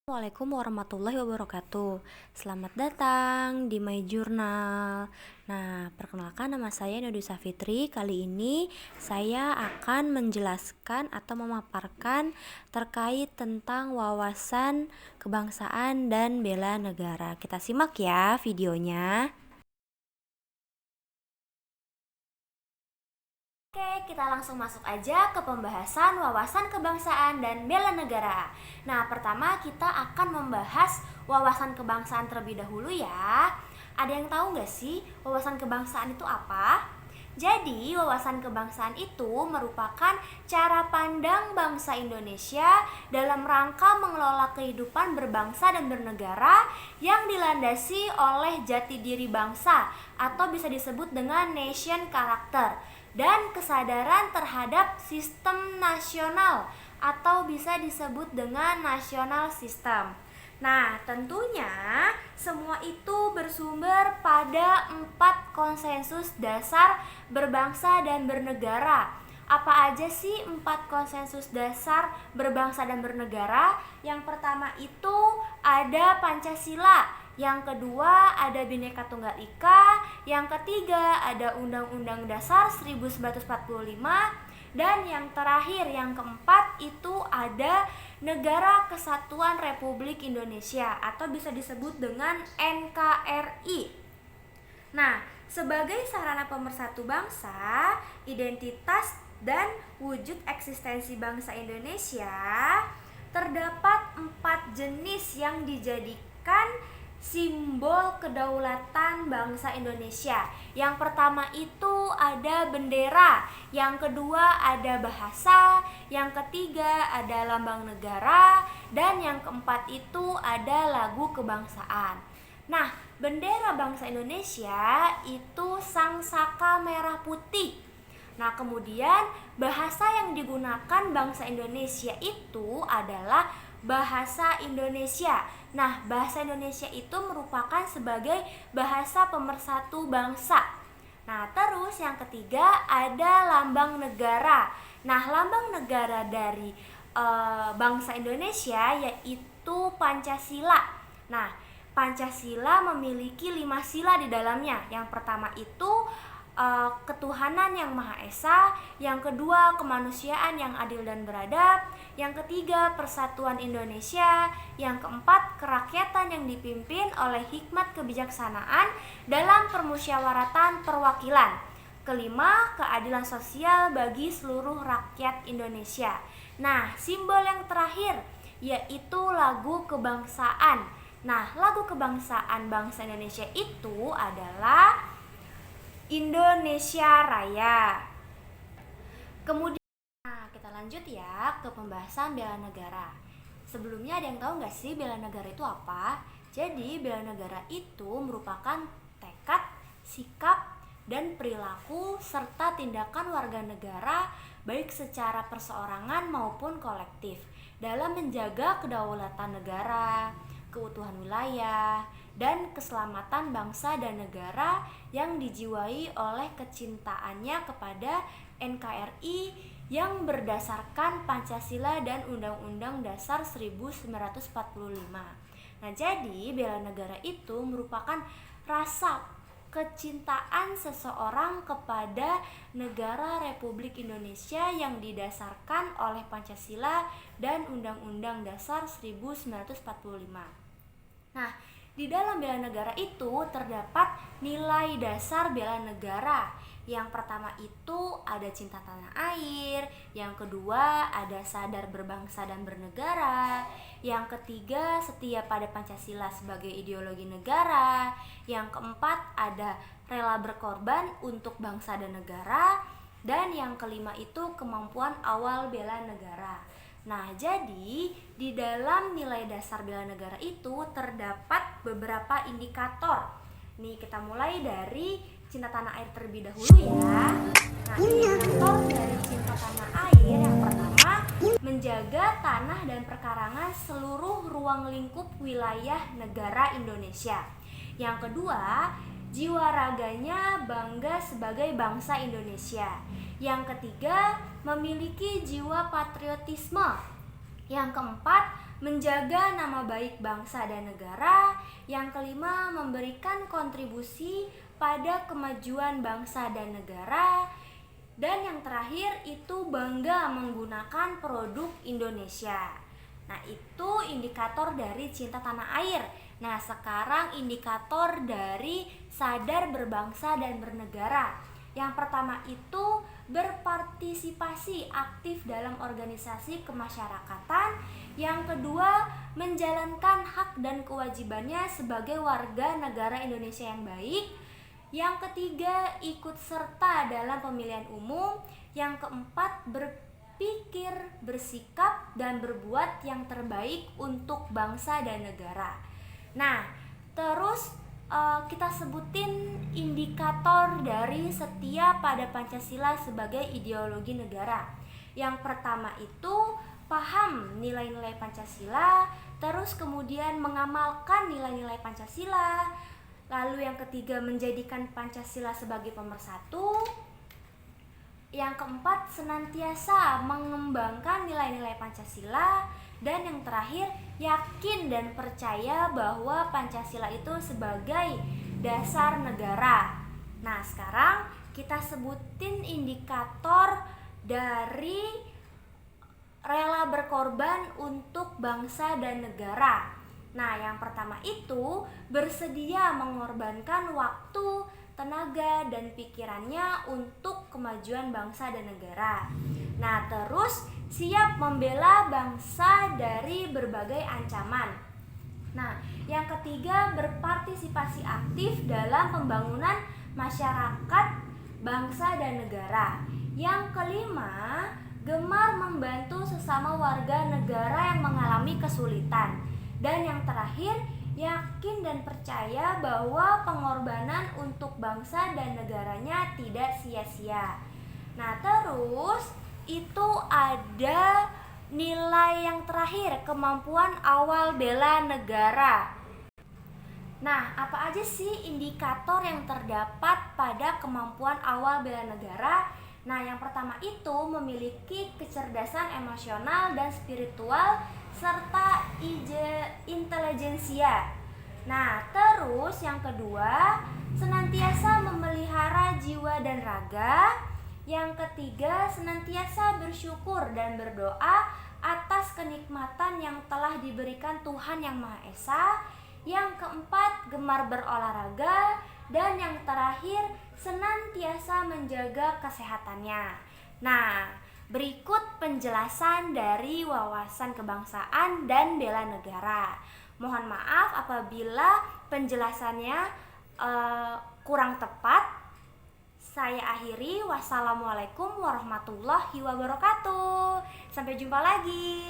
Assalamualaikum warahmatullahi wabarakatuh. Selamat datang di My Journal. Nah, perkenalkan nama saya Nodisa Fitri. Kali ini saya akan menjelaskan atau memaparkan terkait tentang wawasan kebangsaan dan bela negara. Kita simak ya videonya. Oke, kita langsung masuk aja ke pembahasan wawasan kebangsaan dan bela negara. Nah, pertama kita akan membahas wawasan kebangsaan terlebih dahulu ya. Ada yang tahu nggak sih wawasan kebangsaan itu apa? Jadi, wawasan kebangsaan itu merupakan cara pandang bangsa Indonesia dalam rangka mengelola kehidupan berbangsa dan bernegara yang dilandasi oleh jati diri bangsa atau bisa disebut dengan nation character dan kesadaran terhadap sistem nasional atau bisa disebut dengan national system. Nah, tentunya semua itu bersumber pada 4 konsensus dasar berbangsa dan bernegara. Apa aja sih 4 konsensus dasar berbangsa dan bernegara? Yang pertama itu ada Pancasila, yang kedua ada Bhinneka Tunggal Ika, yang ketiga ada Undang-Undang Dasar 1945, dan yang terakhir yang keempat itu ada Negara Kesatuan Republik Indonesia atau bisa disebut dengan NKRI. Nah, sebagai sarana pemersatu bangsa, identitas dan wujud eksistensi bangsa Indonesia, terdapat 4 jenis yang dijadikan simbol kedaulatan bangsa Indonesia. Yang pertama itu ada bendera, yang kedua ada bahasa, yang ketiga ada lambang negara, dan yang keempat itu ada lagu kebangsaan. Nah, bendera bangsa Indonesia itu sang saka merah putih. Nah, kemudian bahasa yang digunakan bangsa Indonesia itu adalah bahasa Indonesia. Nah, bahasa Indonesia itu merupakan sebagai bahasa pemersatu bangsa. Nah, terus yang ketiga ada lambang negara. Nah, lambang negara dari bangsa Indonesia yaitu Pancasila. Nah, Pancasila memiliki 5 sila di dalamnya. Yang pertama itu ketuhanan yang Maha Esa, yang kedua kemanusiaan yang adil dan beradab, yang ketiga persatuan Indonesia, yang keempat kerakyatan yang dipimpin oleh hikmat kebijaksanaan dalam permusyawaratan perwakilan, kelima keadilan sosial bagi seluruh rakyat Indonesia. Nah, simbol yang terakhir yaitu lagu kebangsaan. Nah, lagu kebangsaan bangsa Indonesia itu adalah Indonesia Raya. Kemudian kita lanjut ya ke pembahasan bela negara. Sebelumnya ada yang tahu nggak sih bela negara itu apa? Jadi bela negara itu merupakan tekad, sikap, dan perilaku serta tindakan warga negara baik secara perseorangan maupun kolektif dalam menjaga kedaulatan negara, keutuhan wilayah, dan keselamatan bangsa dan negara yang dijiwai oleh kecintaannya kepada NKRI yang berdasarkan Pancasila dan Undang-Undang Dasar 1945. Nah, jadi bela negara itu merupakan rasa kecintaan seseorang kepada negara Republik Indonesia yang didasarkan oleh Pancasila dan Undang-Undang Dasar 1945. Nah, di dalam bela negara itu terdapat nilai dasar bela negara. Yang pertama itu ada cinta tanah air, yang kedua ada sadar berbangsa dan bernegara, yang ketiga setia pada Pancasila sebagai ideologi negara, yang keempat ada rela berkorban untuk bangsa dan negara, dan yang kelima itu kemampuan awal bela negara. Nah, jadi di dalam nilai dasar bela negara itu terdapat beberapa indikator. Nih, kita mulai dari cinta tanah air terlebih dahulu ya. Nah, indikator dari cinta tanah air yang pertama, menjaga tanah dan perkarangan seluruh ruang lingkup wilayah negara Indonesia. Yang kedua, jiwa raganya bangga sebagai bangsa Indonesia. Yang ketiga, memiliki jiwa patriotisme. Yang keempat, menjaga nama baik bangsa dan negara. Yang kelima, memberikan kontribusi pada kemajuan bangsa dan negara. Dan yang terakhir itu bangga menggunakan produk Indonesia. Nah, itu indikator dari cinta tanah air. Nah, sekarang indikator dari sadar berbangsa dan bernegara. Yang pertama itu berpartisipasi aktif dalam organisasi kemasyarakatan. Yang kedua, menjalankan hak dan kewajibannya sebagai warga negara Indonesia yang baik. Yang ketiga, ikut serta dalam pemilihan umum. Yang keempat, berpikir, bersikap, dan berbuat yang terbaik untuk bangsa dan negara. Nah, terus kita sebutin indikator dari setia pada Pancasila sebagai ideologi negara. Yang pertama itu paham nilai-nilai Pancasila, terus kemudian mengamalkan nilai-nilai Pancasila. Lalu yang ketiga, menjadikan Pancasila sebagai pemersatu. Yang keempat, senantiasa mengembangkan nilai-nilai Pancasila. Dan yang terakhir, yakin dan percaya bahwa Pancasila itu sebagai dasar negara. Nah, sekarang kita sebutin indikator dari rela berkorban untuk bangsa dan negara. Nah, yang pertama itu bersedia mengorbankan waktu, tenaga, dan pikirannya untuk kemajuan bangsa dan negara. Nah, terus siap membela bangsa dari berbagai ancaman. Nah, yang ketiga, berpartisipasi aktif dalam pembangunan masyarakat, bangsa, dan negara. Yang kelima, gemar membantu sesama warga negara yang mengalami kesulitan. Dan yang terakhir, yakin dan percaya bahwa pengorbanan untuk bangsa dan negaranya tidak sia-sia. Nah, terus itu ada nilai yang terakhir, kemampuan awal bela negara. Nah, apa aja sih indikator yang terdapat pada kemampuan awal bela negara? Nah, yang pertama itu memiliki kecerdasan emosional dan spiritual serta intelijensia. Nah, terus yang kedua, senantiasa memelihara jiwa dan raga. Yang ketiga, senantiasa bersyukur dan berdoa atas kenikmatan yang telah diberikan Tuhan Yang Maha Esa. Yang keempat, gemar berolahraga. Dan yang terakhir, senantiasa menjaga kesehatannya. Nah, berikut penjelasan dari wawasan kebangsaan dan bela negara. Mohon maaf apabila penjelasannya kurang tepat. Saya akhiri. Wassalamualaikum warahmatullahi wabarakatuh. Sampai jumpa lagi.